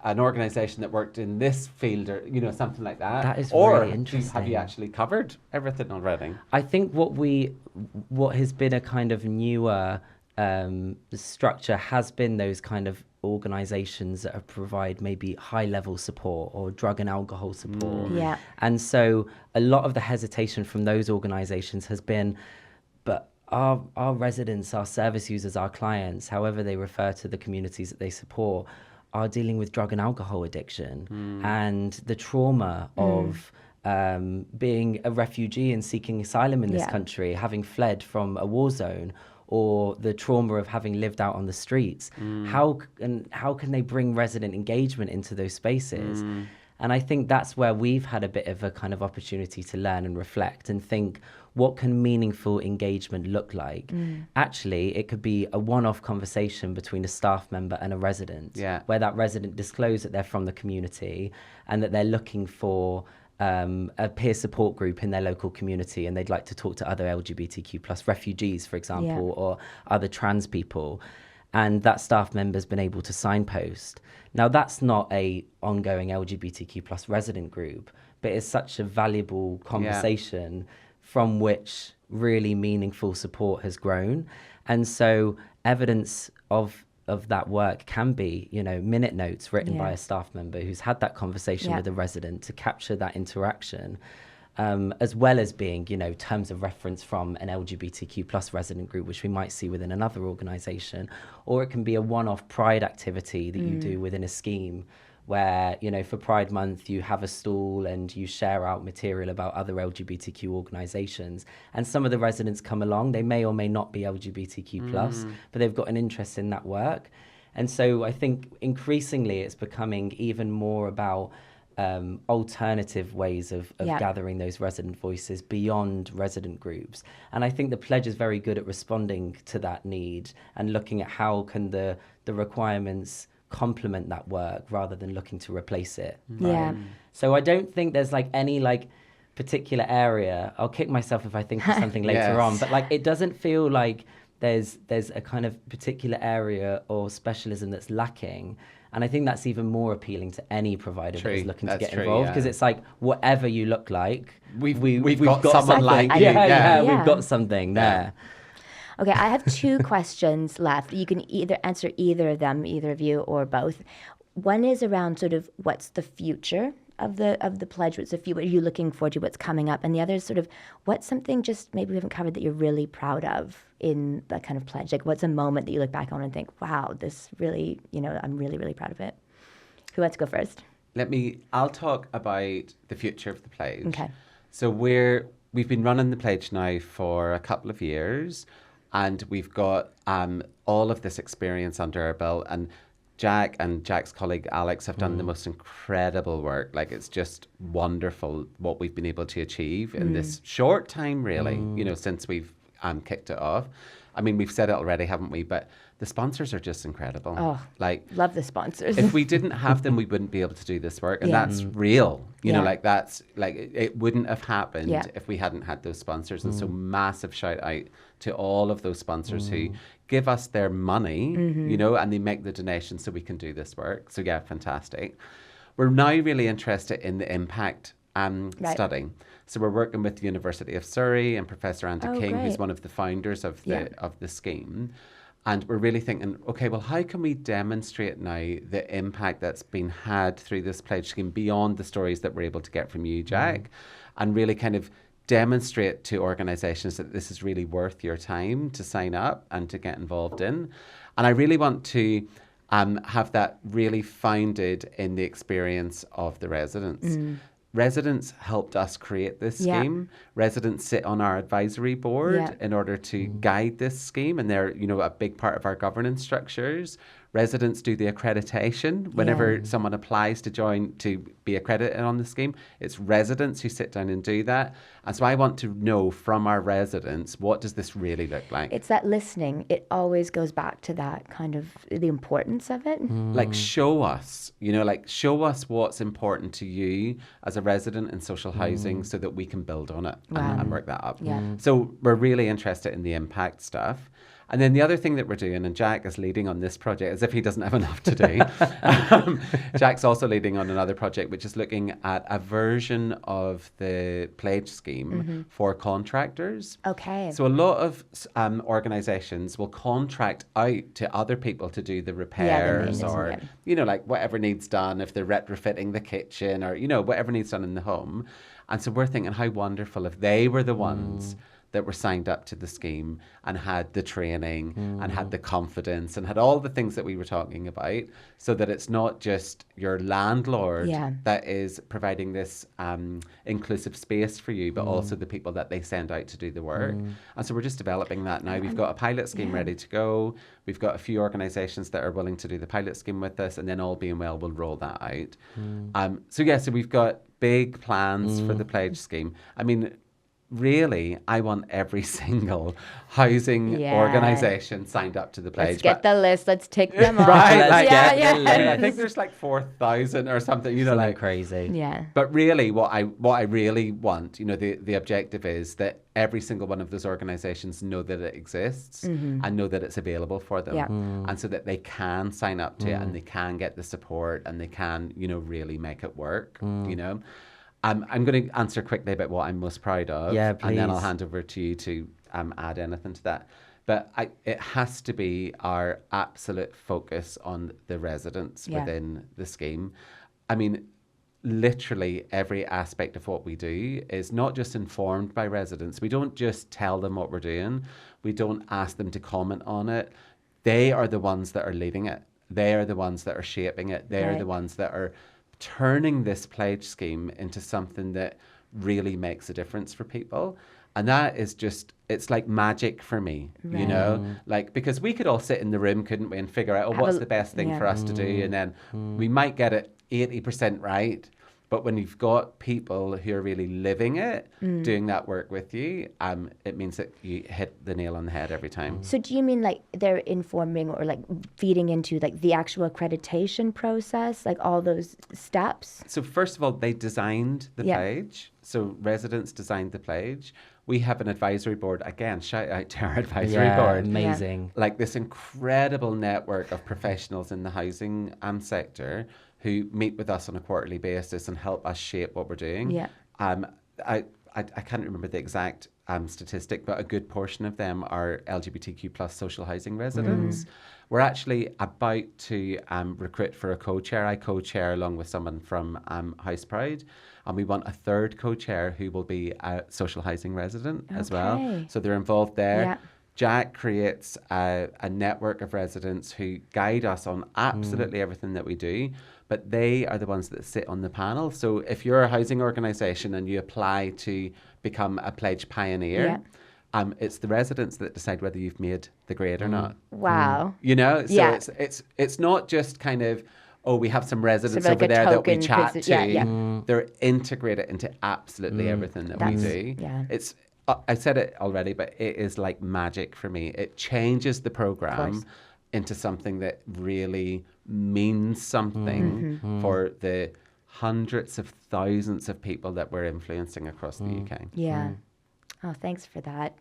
an organization that worked in this field or, you know, something like that. That is or really have interesting. you actually covered everything already? I think what has been a kind of newer structure has been those kind of organizations that provide maybe high level support or drug and alcohol support. Yeah. And so a lot of the hesitation from those organizations has been, but our residents, our service users, our clients, however they refer to the communities that they support, are dealing with drug and alcohol addiction and the trauma of being a refugee and seeking asylum in this Yeah. country, having fled from a war zone, or the trauma of having lived out on the streets. How can they bring resident engagement into those spaces? And I think that's where we've had a bit of a kind of opportunity to learn and reflect and think, what can meaningful engagement look like? Actually, it could be a one-off conversation between a staff member and a resident, where that resident discloses that they're from the community and that they're looking for a peer support group in their local community, and they'd like to talk to other LGBTQ plus refugees, for example, or other trans people. And that staff member's been able to signpost. Now, that's not a ongoing LGBTQ plus resident group, but it's such a valuable conversation from which really meaningful support has grown. And so evidence of that work can be, you know, minute notes written by a staff member who's had that conversation with a resident to capture that interaction, as well as being, you know, terms of reference from an LGBTQ plus resident group, which we might see within another organisation, or it can be a one-off pride activity that you do within a scheme where, you know, for Pride Month, you have a stall and you share out material about other LGBTQ organisations. And some of the residents come along, they may or may not be LGBTQ+, but they've got an interest in that work. And so I think increasingly it's becoming even more about alternative ways of gathering those resident voices beyond resident groups. And I think the pledge is very good at responding to that need and looking at how can the requirements complement that work rather than looking to replace it. Yeah. So I don't think there's like any like particular area. I'll kick myself if I think of something later on, but like it doesn't feel like there's a kind of particular area or specialism that's lacking. And I think that's even more appealing to any provider that is looking to get involved, because it's like whatever you look like, we've got someone like you. We've got something there. Okay, I have 2 questions left. You can either answer either of them, either of you or both. One is around sort of what's the future of the pledge, what are you looking forward to, what's coming up, and the other is sort of what's something just maybe we haven't covered that you're really proud of in that kind of pledge. Like what's a moment that you look back on and think, wow, this really, you know, I'm really, really proud of it. Who wants to go first? I'll talk about the future of the pledge. Okay. So we've been running the pledge now for a couple of years, and we've got all of this experience under our belt, and Jack and Jack's colleague Alex have done the most incredible work. Like it's just wonderful what we've been able to achieve in this short time, really, you know, since we've kicked it off. I mean, we've said it already, haven't we? But the sponsors are just incredible. Oh, like love the sponsors. If we didn't have them, we wouldn't be able to do this work. And that's real. You know, like that's like it wouldn't have happened if we hadn't had those sponsors. And so massive shout out to all of those sponsors who give us their money, you know, and they make the donation so we can do this work. So yeah, fantastic. We're now really interested in the impact study. So we're working with the University of Surrey and Professor Andy King, who's one of the founders of the scheme. And we're really thinking, okay, well, how can we demonstrate now the impact that's been had through this pledge scheme beyond the stories that we're able to get from you, Jack, and really kind of demonstrate to organisations that this is really worth your time to sign up and to get involved in. And I really want to have that really founded in the experience of the residents. Residents helped us create this scheme. Residents sit on our advisory board in order to guide this scheme, and they're, you know, a big part of our governance structures. Residents do the accreditation whenever someone applies to join to be accredited on the scheme. It's residents who sit down and do that. And so I want to know from our residents, what does this really look like? It's that listening. It always goes back to that kind of the importance of it. Like show us, you know, like show us what's important to you as a resident in social housing so that we can build on it and work that up. So we're really interested in the impact stuff. And then the other thing that we're doing, and Jack is leading on this project as if he doesn't have enough to do. Jack's also leading on another project, which is looking at a version of the pledge scheme for contractors. Okay. So a lot of organisations will contract out to other people to do the repairs or, you know, like whatever needs done, if they're retrofitting the kitchen or, you know, whatever needs done in the home. And so we're thinking how wonderful if they were the ones that were signed up to the scheme and had the training and had the confidence and had all the things that we were talking about, so that it's not just your landlord that is providing this inclusive space for you, but also the people that they send out to do the work. And so we're just developing that now. We've got a pilot scheme ready to go. We've got a few organisations that are willing to do the pilot scheme with us, and then all being well, we'll roll that out. So we've got big plans for the pledge scheme. I mean, really, I want every single housing organisation signed up to the pledge. Let's get the list. Let's tick them off. Right? Like, I think there's like 4,000 or something. You know, something like crazy. Yeah. But really, what I really want, you know, the objective is that every single one of those organisations know that it exists and know that it's available for them, and so that they can sign up to it and they can get the support and they can, you know, really make it work. You know. I'm going to answer quickly about what I'm most proud of, and then I'll hand over to you to add anything to that. But it has to be our absolute focus on the residents within the scheme. I mean, literally every aspect of what we do is not just informed by residents. We don't just tell them what we're doing. We don't ask them to comment on it. They are the ones that are leading it. they're the ones that are shaping it. They're the ones that are turning this pledge scheme into something that really makes a difference for people. And that is just, it's like magic for me, you know, like, because we could all sit in the room, couldn't we, and figure out, what's the best thing for us to do? And then we might get it 80% right. But when you've got people who are really living it, doing that work with you, it means that you hit the nail on the head every time. So do you mean like they're informing or like feeding into like the actual accreditation process, like all those steps? So first of all, they designed the pledge. So residents designed the pledge. We have an advisory board. Again, shout out to our advisory board. Amazing. Like this incredible network of professionals in the housing sector who meet with us on a quarterly basis and help us shape what we're doing. Yeah. I can't remember the exact statistic, but a good portion of them are LGBTQ plus social housing residents. We're actually about to recruit for a co-chair. I co-chair along with someone from House Pride, and we want a third co-chair who will be a social housing resident as well. So they're involved there. Yeah. Jack creates a network of residents who guide us on absolutely everything that we do, but they are the ones that sit on the panel. So if you're a housing organisation and you apply to become a pledge pioneer, it's the residents that decide whether you've made the grade or not. Wow. You know, so it's not just kind of, we have some residents over there that we chat to. They're integrated into absolutely everything that we do. Yeah. It's I said it already, but it is like magic for me. It changes the program into something that really means something for the hundreds of thousands of people that we're influencing across the UK. Yeah. Oh, thanks for that.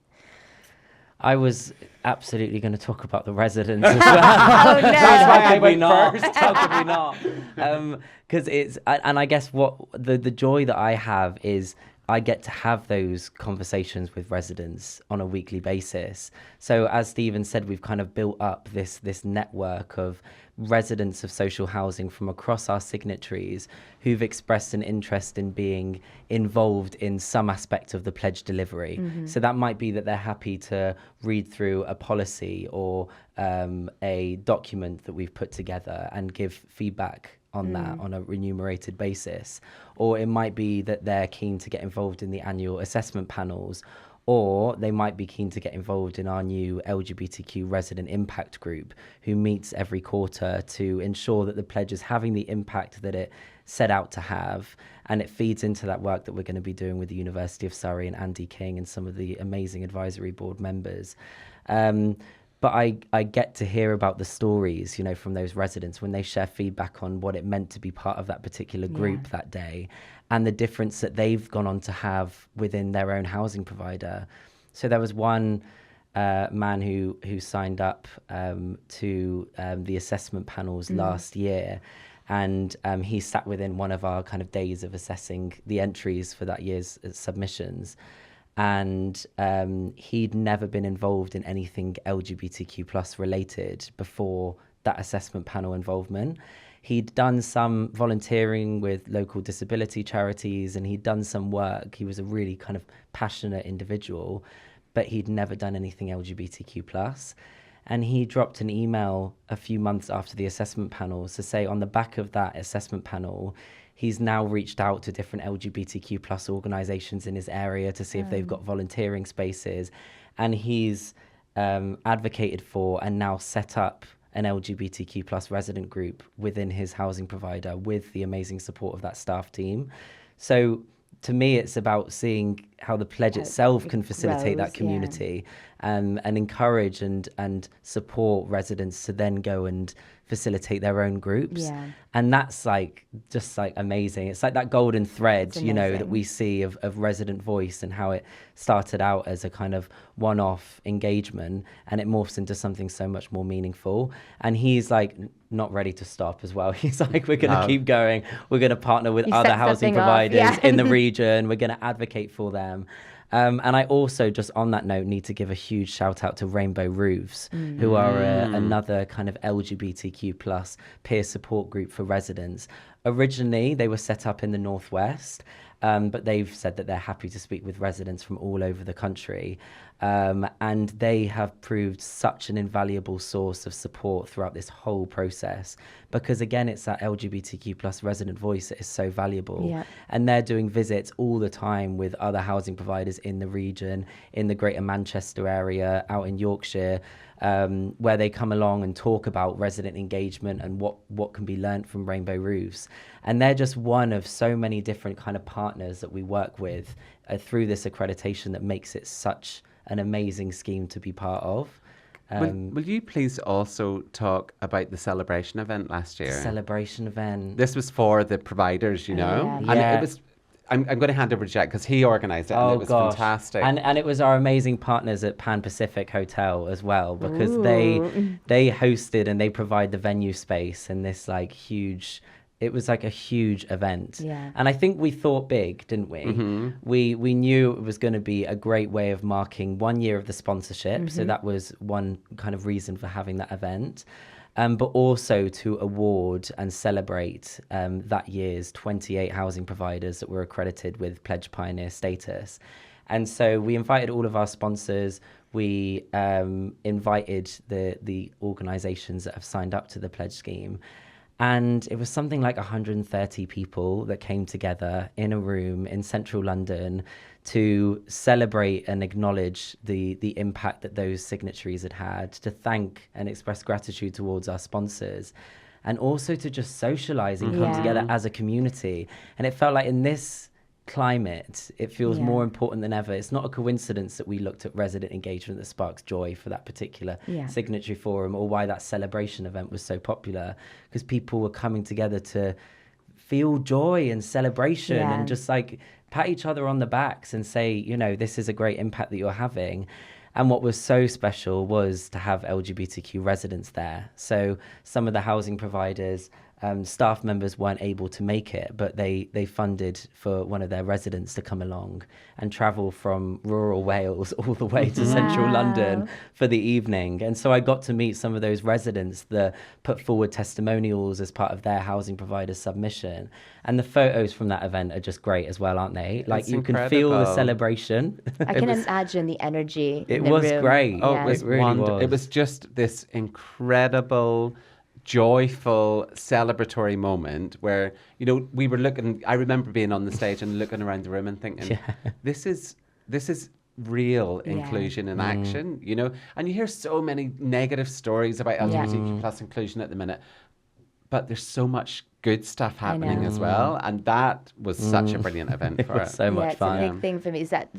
I was absolutely going to talk about the residents as well. Oh, no. How could we not? How could we not? Because it's, and I guess what the joy that I have is I get to have those conversations with residents on a weekly basis. So as Steven said, we've kind of built up this network of residents of social housing from across our signatories who've expressed an interest in being involved in some aspect of the pledge delivery. So that might be that they're happy to read through a policy or a document that we've put together and give feedback on that on a remunerated basis. Or it might be that they're keen to get involved in the annual assessment panels, or they might be keen to get involved in our new LGBTQ resident impact group, who meets every quarter to ensure that the pledge is having the impact that it set out to have. And it feeds into that work that we're going to be doing with the University of Surrey and Andy King and some of the amazing advisory board members. But I get to hear about the stories, you know, from those residents when they share feedback on what it meant to be part of that particular group that day, and the difference that they've gone on to have within their own housing provider. So there was one man who signed up to the assessment panels last year, and he sat within one of our kind of days of assessing the entries for that year's submissions. And he'd never been involved in anything LGBTQ plus related before that assessment panel involvement. He'd done some volunteering with local disability charities, and he'd done some work. He was a really kind of passionate individual, but he'd never done anything LGBTQ plus. And he dropped an email a few months after the assessment panels to say, on the back of that assessment panel, he's now reached out to different LGBTQ plus organisations in his area to see if they've got volunteering spaces. And he's advocated for and now set up an LGBTQ plus resident group within his housing provider with the amazing support of that staff team. So to me, it's about seeing how the pledge itself can facilitate that community and encourage and support residents to then go and facilitate their own groups. And that's like just like amazing. It's like that golden thread, you know, that we see of resident voice, and how it started out as a kind of one-off engagement and it morphs into something so much more meaningful. And he's like not ready to stop as well. He's like, we're going to keep going. We're going to partner with other housing providers in the region. We're going to advocate for them. And I also, just on that note, need to give a huge shout out to Rainbow Roofs, who are another kind of LGBTQ plus peer support group for residents. Originally, they were set up in the Northwest, but they've said that they're happy to speak with residents from all over the country. And they have proved such an invaluable source of support throughout this whole process, because again, it's that LGBTQ plus resident voice that is so valuable. Yeah. And they're doing visits all the time with other housing providers in the region, in the Greater Manchester area, out in Yorkshire, where they come along and talk about resident engagement and what can be learnt from Rainbow Roofs. And they're just one of so many different kind of partners that we work with through this accreditation that makes it such an amazing scheme to be part of. Will you please also talk about the celebration event last year? Celebration event. This was for the providers, you know? Yeah. And Yeah. it was, I'm going to hand over to Jack because he organised it and Oh it was gosh, fantastic. and it was our amazing partners at Pan Pacific Hotel as well, because they hosted and they provide the venue space and this like huge. It was like a huge event. Yeah. And I think we thought big, didn't we? Mm-hmm. We knew it was going to be a great way of marking 1 year of the sponsorship. So that was one kind of reason for having that event. But also to award and celebrate that year's 28 housing providers that were accredited with Pledge Pioneer status. And so we invited all of our sponsors. We invited the organisations that have signed up to the Pledge scheme. And it was something like 130 people that came together in a room in central London to celebrate and acknowledge the impact that those signatories had, to thank and express gratitude towards our sponsors, and also to just socialise and come together as a community. And it felt like in this climate, it feels more important than ever. It's not a coincidence that we looked at resident engagement that sparks joy for that particular signatory forum, or why that celebration event was so popular, because people were coming together to feel joy and celebration and just like pat each other on the backs and say, you know, this is a great impact that you're having. And what was so special was to have LGBTQ residents there. So some of the housing providers, staff members weren't able to make it, but they funded for one of their residents to come along and travel from rural Wales all the way to central London for the evening. And so I got to meet some of those residents that put forward testimonials as part of their housing provider submission. And the photos from that event are just great as well, aren't they? Like, It's you can feel the incredible. celebration. I can imagine the energy. It in the was room. great. Oh, Yeah. it was It really wonderful. was. It was just this incredible, joyful, celebratory moment where, you know, we were looking, I remember being on the stage and looking around the room and thinking, this is real inclusion in action, you know? And you hear so many negative stories about LGBTQ plus inclusion at the minute, but there's so much good stuff happening as well. And that was such a brilliant event for It was it. so much it's fun. a big thing for me, is that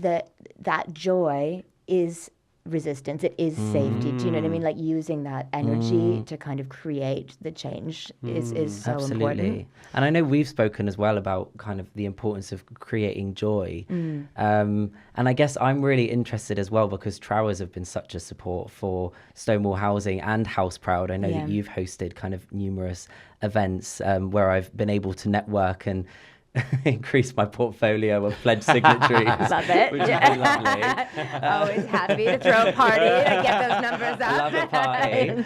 that joy is resistance, it is safety. Do you know what I mean? Like, using that energy to kind of create the change is so important. And I know we've spoken as well about kind of the importance of creating joy. And I guess I'm really interested as well, because Trowers have been such a support for Stonewall Housing and House Proud. I know that you've hosted kind of numerous events where I've been able to network and increase my portfolio of pledge signatories. Love it. Which has been lovely. Always happy to throw a party and get those numbers up. Love a party.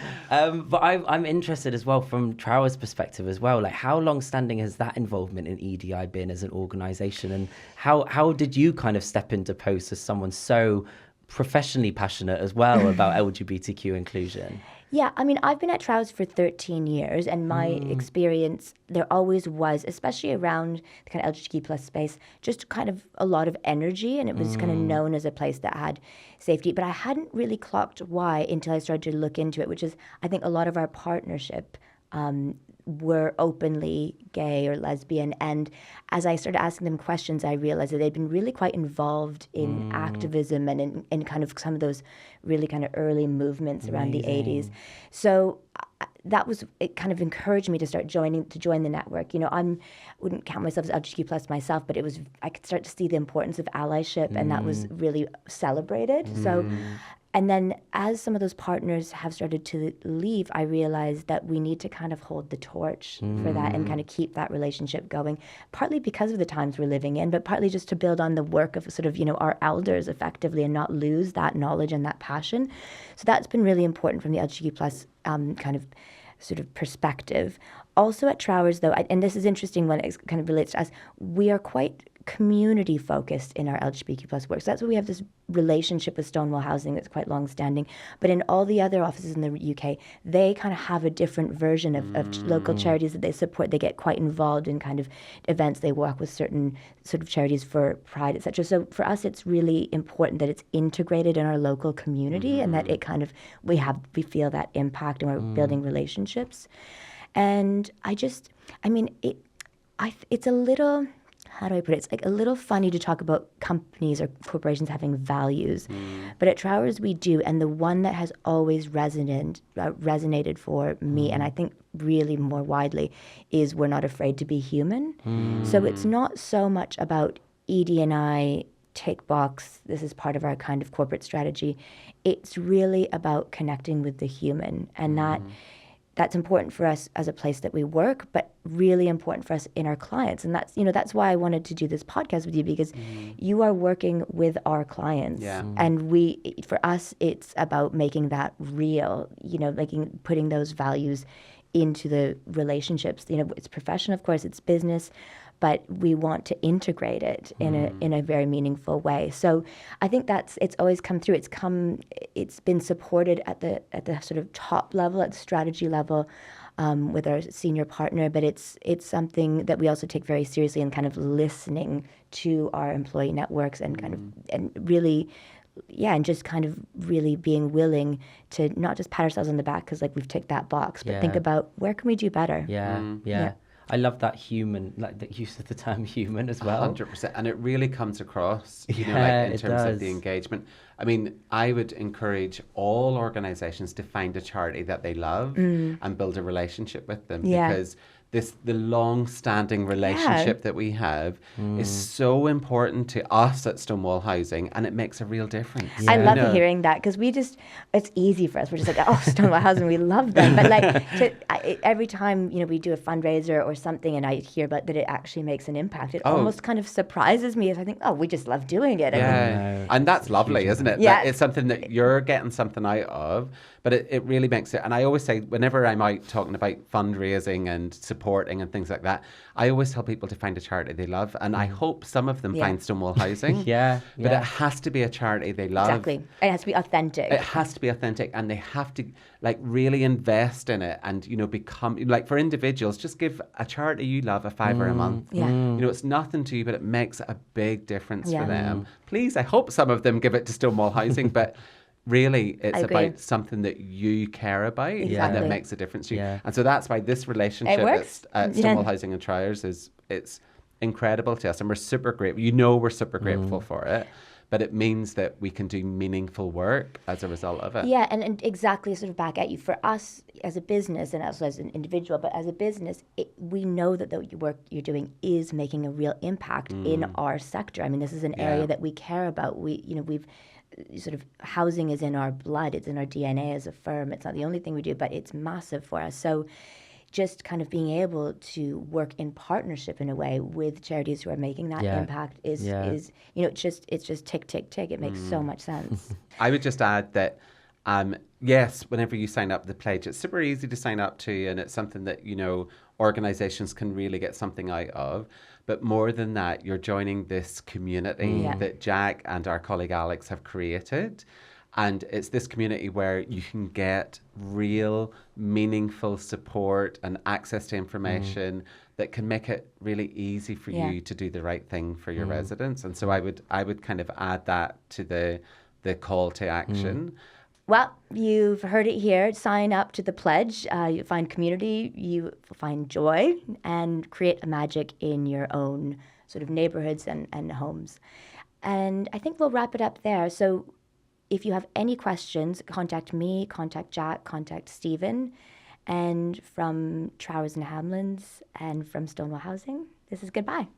But I'm interested as well from Trowers' perspective as well. Like, how long-standing has that involvement in EDI been as an organisation, and how did you kind of step into post as someone so professionally passionate as well about LGBTQ inclusion? Yeah, I mean, I've been at Trowers for 13 years, and my experience, there always was, especially around the kind of LGBTQ plus space, just kind of a lot of energy, and it was kind of known as a place that had safety. But I hadn't really clocked why until I started to look into it, which is, I think, a lot of our partnership were openly gay or lesbian. And as I started asking them questions, I realized that they'd been really quite involved in activism and in kind of some of those really kind of early movements around the 80s. So that was, it kind of encouraged me to join the network. You know, wouldn't count myself as LGBTQ plus myself, but I could start to see the importance of allyship, and that was really celebrated. So, and then as some of those partners have started to leave, I realized that we need to kind of hold the torch for that and kind of keep that relationship going, partly because of the times we're living in, but partly just to build on the work of sort of, you know, our elders effectively, and not lose that knowledge and that passion. So that's been really important from the LGBTQ plus kind of sort of perspective. Also at Trowers, though, and this is interesting when it kind of relates to us, we are quite community focused in our LGBTQ plus work. So that's why we have this relationship with Stonewall Housing that's quite long standing. But in all the other offices in the UK, they kind of have a different version of local charities that they support. They get quite involved in kind of events. They work with certain sort of charities for Pride, etc. So for us, it's really important that it's integrated in our local community and that it kind of, we feel that impact and we're building relationships. And it's a little, how do I put it? It's like a little funny to talk about companies or corporations having values. But at Trowers we do, and the one that has always resonated for me, and I think really more widely, is we're not afraid to be human. So it's not so much about ED&I, tick box, this is part of our kind of corporate strategy. It's really about connecting with the human, and that's important for us as a place that we work, but really important for us in our clients. And that's why I wanted to do this podcast with you, because you are working with our clients. Yeah. And for us, it's about making that real, putting those values into the relationships. It's profession, of course, it's business, but we want to integrate it in a very meaningful way. So I think it's always come through. It's been supported at the sort of top level, at the strategy level, with our senior partner, but it's something that we also take very seriously in kind of listening to our employee networks and kind of, and really, and just kind of really being willing to not just pat ourselves on the back because we've ticked that box, but think about where can we do better. Yeah. I love that human, like the use of the term human as well. 100%. And it really comes across, in terms of the engagement. I mean, I would encourage all organisations to find a charity that they love and build a relationship with them, because the long-standing relationship that we have is so important to us at Stonewall Housing, and it makes a real difference. Yeah. I love hearing that, because it's easy for us. We're just like, oh, Stonewall Housing, we love them. But every time, we do a fundraiser or something and I hear about that it actually makes an impact, it almost kind of surprises me. I think, oh, we just love doing it. And that's lovely, isn't it? Yeah. It's something that you're getting something out of, but it really makes it. And I always say, whenever I'm out talking about fundraising and supporting and things like that, I always tell people to find a charity they love, and I hope some of them find Stonewall Housing. But it has to be a charity they love. Exactly. It has to be authentic. It has to be authentic, and they have to really invest in it, and become for individuals, just give a charity you love a $5 a month. It's nothing to you, but it makes a big difference for them. Please, I hope some of them give it to Stonewall Housing, but really, it's about something that you care about and that makes a difference to you. And so that's why this relationship at Stonewall Housing and Trowers it's incredible to us, and we're super grateful. We're super grateful for it. But it means that we can do meaningful work as a result of it. Yeah, and exactly sort of back at you. For us as a business and also as an individual, but as a business, we know that the work you're doing is making a real impact in our sector. I mean, this is an area that we care about. We've sort of, housing is in our blood, it's in our DNA as a firm. It's not the only thing we do, but it's massive for us. So just kind of being able to work in partnership in a way with charities who are making that impact is it's just tick, tick, tick. It makes so much sense. I would just add that yes, whenever you sign up the pledge, it's super easy to sign up to, and it's something that organizations can really get something out of. But more than that, you're joining this community that Jack and our colleague Alex have created. And it's this community where you can get real, meaningful support and access to information that can make it really easy for you to do the right thing for your residents. And so I would kind of add that to the call to action. Well, you've heard it here. Sign up to the pledge. You find community, you find joy, and create a magic in your own sort of neighborhoods and homes. And I think we'll wrap it up there. So if you have any questions, contact me, contact Jack, contact Steven. And from Trowers and Hamlins and from Stonewall Housing, this is goodbye.